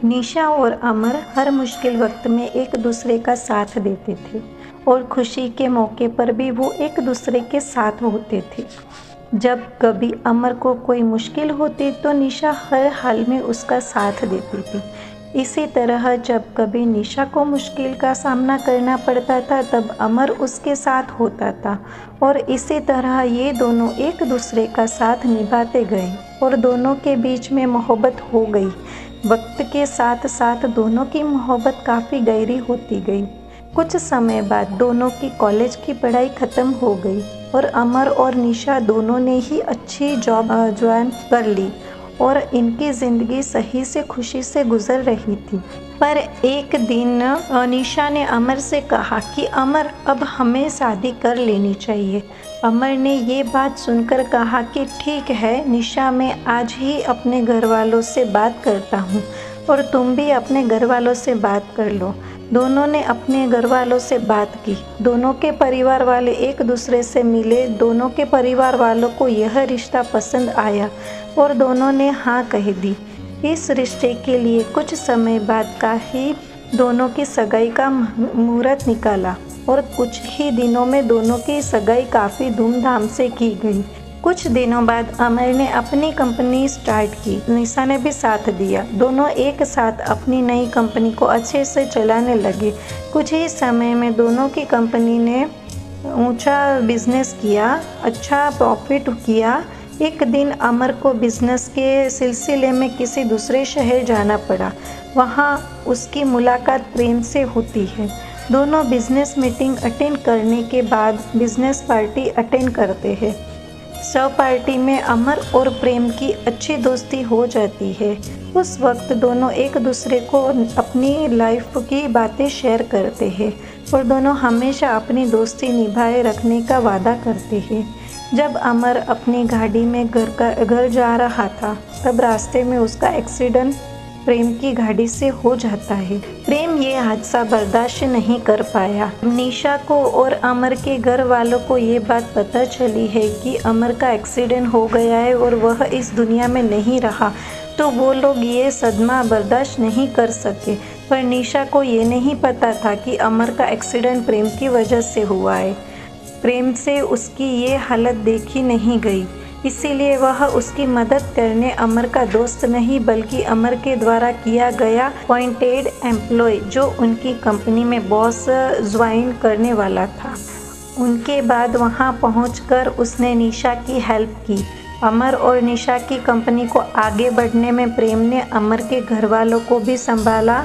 निशा और अमर हर मुश्किल वक्त में एक दूसरे का साथ देते थे और खुशी के मौके पर भी वो एक दूसरे के साथ होते थे। जब कभी अमर को कोई मुश्किल होती तो निशा हर हाल में उसका साथ देती थी। इसी तरह जब कभी निशा को मुश्किल का सामना करना पड़ता था तब अमर उसके साथ होता था और इसी तरह ये दोनों एक दूसरे का साथ निभाते गए और दोनों के बीच में मोहब्बत हो गई। वक्त के साथ साथ दोनों की मोहब्बत काफ़ी गहरी होती गई। कुछ समय बाद दोनों की कॉलेज की पढ़ाई ख़त्म हो गई और अमर और निशा दोनों ने ही अच्छी जॉब ज्वाइन कर ली और इनकी ज़िंदगी सही से खुशी से गुजर रही थी। पर एक दिन निशा ने अमर से कहा कि अमर, अब हमें शादी कर लेनी चाहिए। अमर ने ये बात सुनकर कहा कि ठीक है निशा, मैं आज ही अपने घर वालों से बात करता हूँ और तुम भी अपने घर वालों से बात कर लो। दोनों ने अपने घर वालों से बात की। दोनों के परिवार वाले एक दूसरे से मिले। दोनों के परिवार वालों को यह रिश्ता पसंद आया और दोनों ने हाँ कह दी। इस रिश्ते के लिए कुछ समय बाद का ही दोनों की सगाई का मुहूर्त निकाला और कुछ ही दिनों में दोनों की सगाई काफ़ी धूमधाम से की गई। कुछ दिनों बाद अमर ने अपनी कंपनी स्टार्ट की। निशा ने भी साथ दिया। दोनों एक साथ अपनी नई कंपनी को अच्छे से चलाने लगे। कुछ ही समय में दोनों की कंपनी ने ऊंचा बिजनेस किया, अच्छा प्रॉफिट किया। एक दिन अमर को बिजनेस के सिलसिले में किसी दूसरे शहर जाना पड़ा। वहाँ उसकी मुलाकात प्रेम से होती है। दोनों बिजनेस मीटिंग अटेंड करने के बाद बिजनेस पार्टी अटेंड करते हैं। सब पार्टी में अमर और प्रेम की अच्छी दोस्ती हो जाती है। उस वक्त दोनों एक दूसरे को अपनी लाइफ की बातें शेयर करते हैं और दोनों हमेशा अपनी दोस्ती निभाए रखने का वादा करते हैं। जब अमर अपनी गाड़ी में घर जा रहा था तब रास्ते में उसका एक्सीडेंट प्रेम की गाड़ी से हो जाता है। प्रेम ये हादसा बर्दाश्त नहीं कर पाया। निशा को और अमर के घर वालों को ये बात पता चली है कि अमर का एक्सीडेंट हो गया है और वह इस दुनिया में नहीं रहा, तो वो लोग ये सदमा बर्दाश्त नहीं कर सके। पर निशा को ये नहीं पता था कि अमर का एक्सीडेंट प्रेम की वजह से हुआ है। प्रेम से उसकी ये हालत देखी नहीं गई, इसीलिए वह उसकी मदद करने अमर का दोस्त नहीं बल्कि अमर के द्वारा किया गया अपॉइंटेड एम्प्लॉय, जो उनकी कंपनी में बॉस ज्वाइन करने वाला था। उनके बाद वहां पहुंचकर उसने निशा की हेल्प की। अमर और निशा की कंपनी को आगे बढ़ने में प्रेम ने अमर के घर वालों को भी संभाला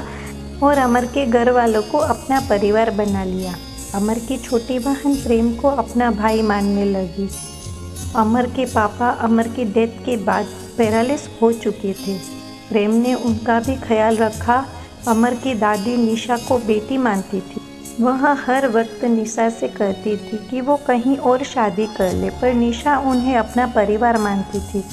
और अमर के घर वालों को अपना परिवार बना लिया। अमर की छोटी बहन प्रेम को अपना भाई मानने लगी। अमर के पापा अमर की डेथ के बाद पैरालिस हो चुके थे। प्रेम ने उनका भी ख्याल रखा। अमर की दादी निशा को बेटी मानती थी। वह हर वक्त निशा से कहती थी कि वो कहीं और शादी कर ले, पर निशा उन्हें अपना परिवार मानती थी।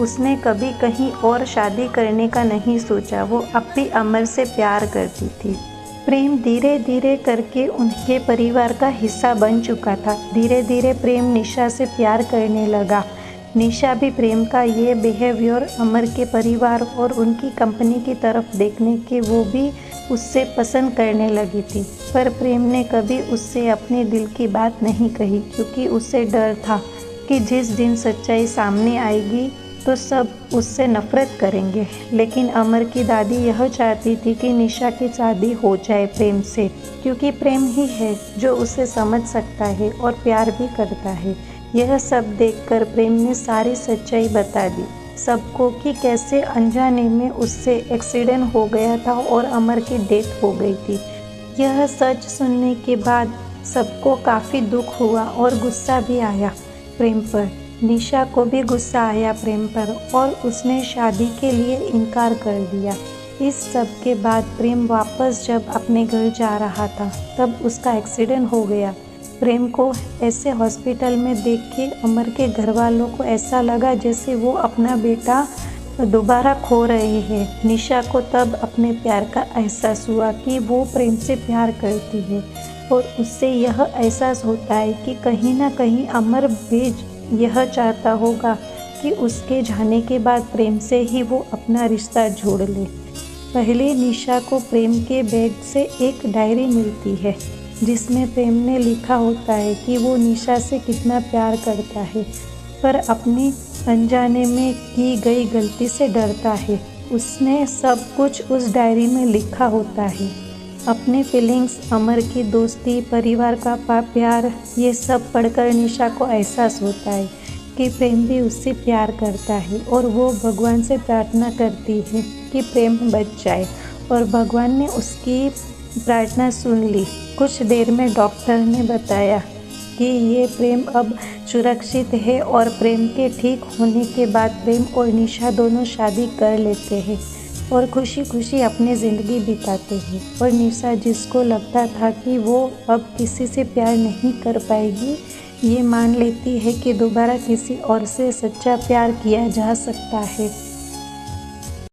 उसने कभी कहीं और शादी करने का नहीं सोचा। वो अब भी अमर से प्यार करती थी। प्रेम धीरे धीरे करके उनके परिवार का हिस्सा बन चुका था। धीरे धीरे प्रेम निशा से प्यार करने लगा। निशा भी प्रेम का ये बिहेवियर अमर के परिवार और उनकी कंपनी की तरफ देखने के वो भी उससे पसंद करने लगी थी। पर प्रेम ने कभी उससे अपने दिल की बात नहीं कही, क्योंकि उसे डर था कि जिस दिन सच्चाई सामने आएगी तो सब उससे नफरत करेंगे। लेकिन अमर की दादी यह चाहती थी कि निशा की शादी हो जाए प्रेम से, क्योंकि प्रेम ही है जो उसे समझ सकता है और प्यार भी करता है। यह सब देखकर प्रेम ने सारी सच्चाई बता दी सबको कि कैसे अनजाने में उससे एक्सीडेंट हो गया था और अमर की डेथ हो गई थी। यह सच सुनने के बाद सबको काफ़ी दुख हुआ और गुस्सा भी आया प्रेम पर। निशा को भी गुस्सा आया प्रेम पर और उसने शादी के लिए इनकार कर दिया। इस सब के बाद प्रेम वापस जब अपने घर जा रहा था तब उसका एक्सीडेंट हो गया। प्रेम को ऐसे हॉस्पिटल में देख के अमर के घर वालों को ऐसा लगा जैसे वो अपना बेटा दोबारा खो रहे हैं। निशा को तब अपने प्यार का एहसास हुआ कि वो प्रेम से प्यार करती है और उससे यह एहसास होता है कि कहीं ना कहीं अमर भी यह चाहता होगा कि उसके जाने के बाद प्रेम से ही वो अपना रिश्ता जोड़ ले। पहले निशा को प्रेम के बैग से एक डायरी मिलती है जिसमें प्रेम ने लिखा होता है कि वो निशा से कितना प्यार करता है, पर अपने अनजाने में की गई गलती से डरता है। उसने सब कुछ उस डायरी में लिखा होता है, अपने फीलिंग्स, अमर की दोस्ती, परिवार का प्यार। ये सब पढ़कर निशा को एहसास होता है कि प्रेम भी उससे प्यार करता है और वो भगवान से प्रार्थना करती है कि प्रेम बच जाए, और भगवान ने उसकी प्रार्थना सुन ली। कुछ देर में डॉक्टर ने बताया कि ये प्रेम अब सुरक्षित है और प्रेम के ठीक होने के बाद प्रेम और निशा दोनों शादी कर लेते हैं और खुशी खुशी अपनी ज़िंदगी बिताते हैं। और निशा, जिसको लगता था कि वो अब किसी से प्यार नहीं कर पाएगी, ये मान लेती है कि दोबारा किसी और से सच्चा प्यार किया जा सकता है।